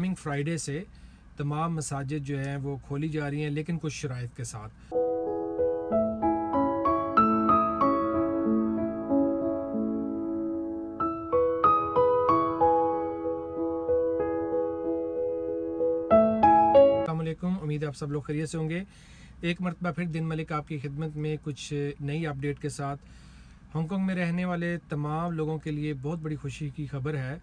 Coming Friday से तमाम मसाजिद जो हैं वो खोली जा रही हैं, लेकिन कुछ शराइत के साथ। अस्सलामुअलैकुम, उम्मीद है आप सब लोग खैरियत से होंगे। एक मरतबा फिर दिन मलिक आपकी खिदमत में कुछ नई अपडेट के साथ। हांगकॉन्ग में रहने वाले तमाम लोगों के लिए बहुत बड़ी खुशी की खबर है,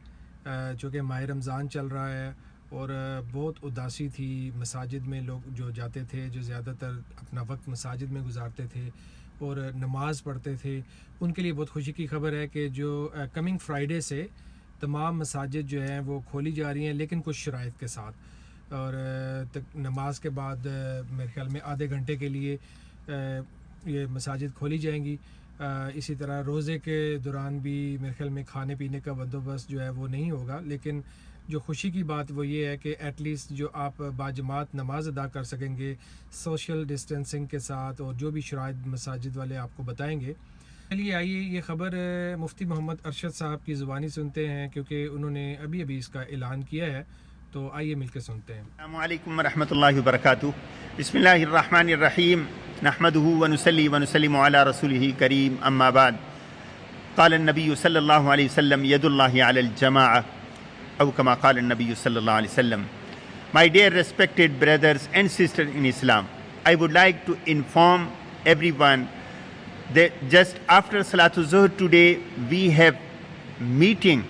जो कि माह रमज़ान चल रहा है और बहुत उदासी थी। मसाजिद में लोग जो जाते थे, जो ज़्यादातर अपना वक्त मसाजिद में गुजारते थे और नमाज़ पढ़ते थे, उनके लिए बहुत खुशी की खबर है कि जो कमिंग फ्राइडे से तमाम मसाजिद जो हैं वो खोली जा रही हैं, लेकिन कुछ शराइत के साथ। और नमाज के बाद मेरे ख्याल में आधे घंटे के लिए ये मसाजिद खोली जाएंगी। इसी तरह रोज़े के दौरान भी मेरे ख्याल में खाने पीने का बंदोबस्त जो है वो नहीं होगा, लेकिन जो खुशी की बात वो ये है कि एटलीस्ट जो आप बाजमात नमाज अदा कर सकेंगे सोशल डिस्टेंसिंग के साथ, और जो भी शराइत मसाजिद वाले आपको बताएंगे। चलिए आइए ये ख़बर मुफ्ती मोहम्मद अरशद साहब की ज़ुबानी सुनते हैं, क्योंकि उन्होंने अभी अभी इसका ऐलान किया है। तो आइए मिलकर सुनते हैं। अस्सलामु अलैकुम रहमतुल्लाहि व बरकातुहू। बिस्मिल्लाहिर्रहमानिर्रहीम। नहमदुहु व नुसल्ली व नुसल्लिमु अला रसूलिही करीम, अम्मा बाद। क़ाल अन्नबी सल्लल्लाहु अलैहि वसल्लम यदुल्लाहि अलल जमाअह औ कमा क़ाल अन्नबी सल्लल्लाहु अलैहि वसल्लम। My dear respected brothers and sisters in Islam, I would like to inform everyone that just after Salatul Zuhr today we have meeting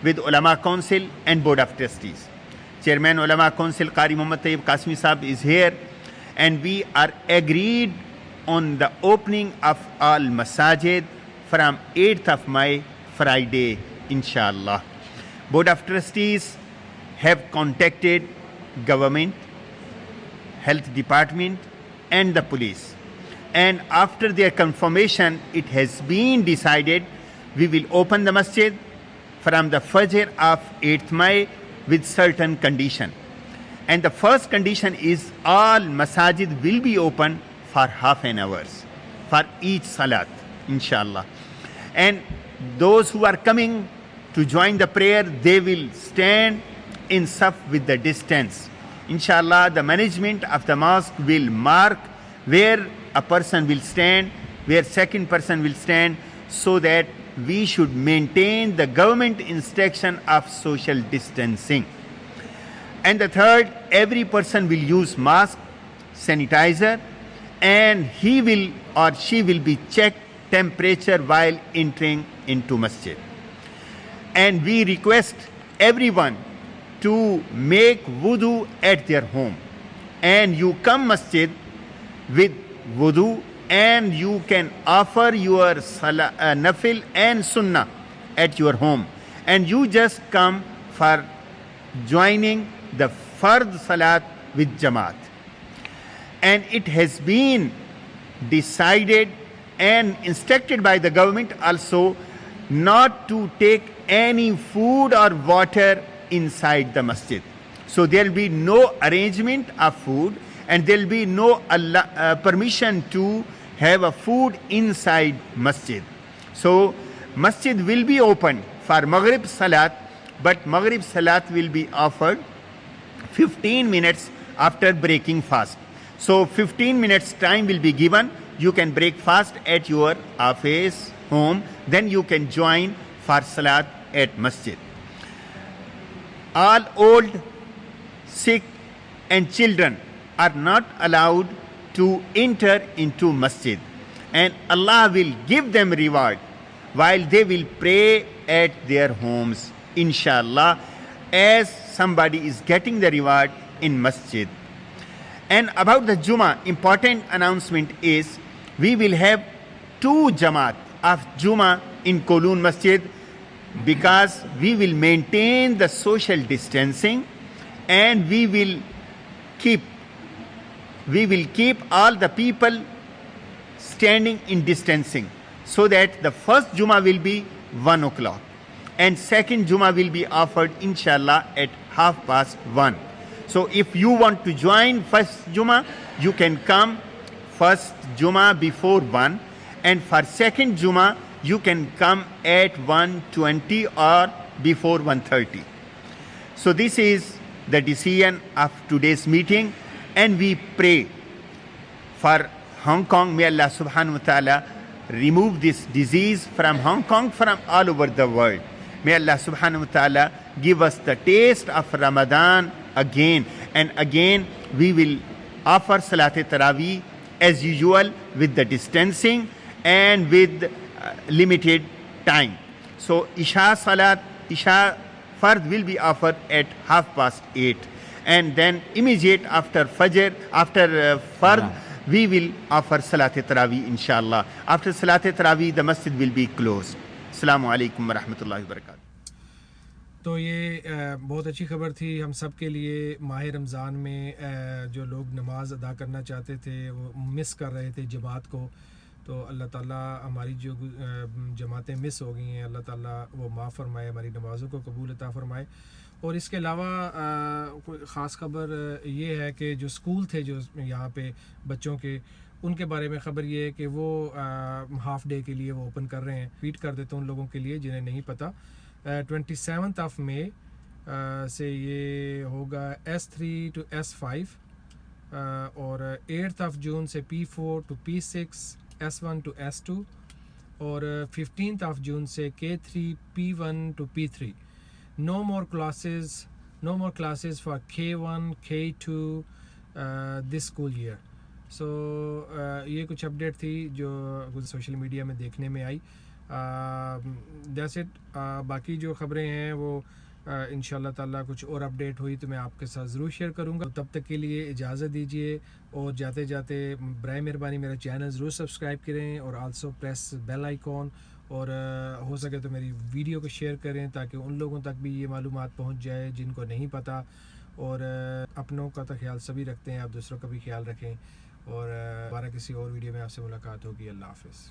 with Ulama Council and Board of Trustees. Chairman Ulama Council Qari Muhammad Tayyib Qasmi Sahab is here, and we are agreed on the opening of all masajid from 8th of May, Friday, inshallah. Board of Trustees have contacted government, health department and the police, and after their confirmation it has been decided we will open the masjid from the Fajr of 8th May with certain condition. And the first condition is all masajid will be open for half an hour for each salat, inshallah. And those who are coming to join the prayer, they will stand in saf with the distance. Inshallah, the management of the mosque will mark where a person will stand, where second person will stand, so that we should maintain the government instruction of social distancing. And the third, every person will use mask, sanitizer, and he will or she will be checked temperature while entering into masjid. And we request everyone to make wudu at their home, and you come masjid with wudu, and you can offer your nafil and sunnah at your home, and you just come for joining the fard salat with jamaat. And it has been decided and instructed by the government also not to take any food or water inside the masjid. So there will be no arrangement of food, and there will be no permission to have a food inside masjid. So masjid will be open for Maghrib Salat, but Maghrib Salat will be offered 15 minutes after breaking fast. So 15 minutes time will be given. You can break fast at your office, home, then you can join for Salat at masjid. All old, sick and children are not allowed to enter into masjid, and Allah will give them reward while they will pray at their homes, inshallah, as somebody is getting the reward in masjid. And about the Jummah, important announcement is we will have 2 Jamaat of Jummah in Kowloon Masjid, because we will maintain the social distancing, and we will keep all the people standing in distancing, so that the first Jummah will be 1 o'clock and second Jummah will be offered inshallah at 1:30. So if you want to join first Jummah, you can come first Jummah before 1, and for second Jummah you can come at 1:20 or before 1:30. So this is the decision of today's meeting, and we pray for Hong Kong. May Allah subhanahu wa ta'ala remove this disease from Hong Kong, from all over the world. May Allah subhanahu wa ta'ala give us the taste of Ramadan again and again. We will offer Salat-e-Tarawih as usual with the distancing and with limited time. So Isha Fard will be offered at 8:30, and then immediate after Fajr, after Fard, we will offer Salat-e-Tarawih inshallah. After Salat-e-Tarawih, the masjid will be closed. Assalamu alaikum wa rahmatullahi wa barakatuh. تو یہ بہت اچھی خبر تھی ہم سب کے لیے. ماہ رمضان میں جو لوگ نماز ادا کرنا چاہتے تھے وہ مس کر رہے تھے جماعت کو, تو اللہ تعالیٰ ہماری جو جماعتیں مس ہو گئی ہیں اللہ تعالیٰ وہ معاف فرمائے, ہماری نمازوں کو قبول عطا فرمائے. اور اس کے علاوہ کوئی خاص خبر یہ ہے کہ جو اسکول تھے جو یہاں پہ بچوں کے, ان کے بارے میں خبر یہ ہے کہ وہ ہاف ڈے کے لیے وہ اوپن کر رہے ہیں. ٹویٹ کر دیتا ہوں ان لوگوں کے لیے جنہیں نہیں پتہ. 27 مئی سے یہ ہوگا S3 to S5, اور 8 جون سے P4 to P6, S1 to S2, اور 15 جون سے K3 P1 to P3. No more classes for K1, K2 this school year. So یہ کچھ اپڈیٹ تھی جو سوشل میڈیا میں دیکھنے میں آئی. That's it. باقی جو خبریں ہیں وہ انشاءاللہ تعالیٰ کچھ اور اپڈیٹ ہوئی تو میں آپ کے ساتھ ضرور شیئر کروں گا. تب تک کے لیے اجازت دیجیے, اور جاتے جاتے برائے مہربانی میرا چینل ضرور سبسکرائب کریں, اور آلسو پریس بیل آئیکن, اور ہو سکے تو میری ویڈیو کو شیئر کریں تاکہ ان لوگوں تک بھی یہ معلومات پہنچ جائے جن کو نہیں پتہ. اور اپنوں کا تو خیال سبھی رکھتے ہیں, آپ دوسروں کا بھی خیال رکھیں. اور دوبارہ کسی اور ویڈیو میں آپ سے ملاقات ہوگی. اللہ حافظ.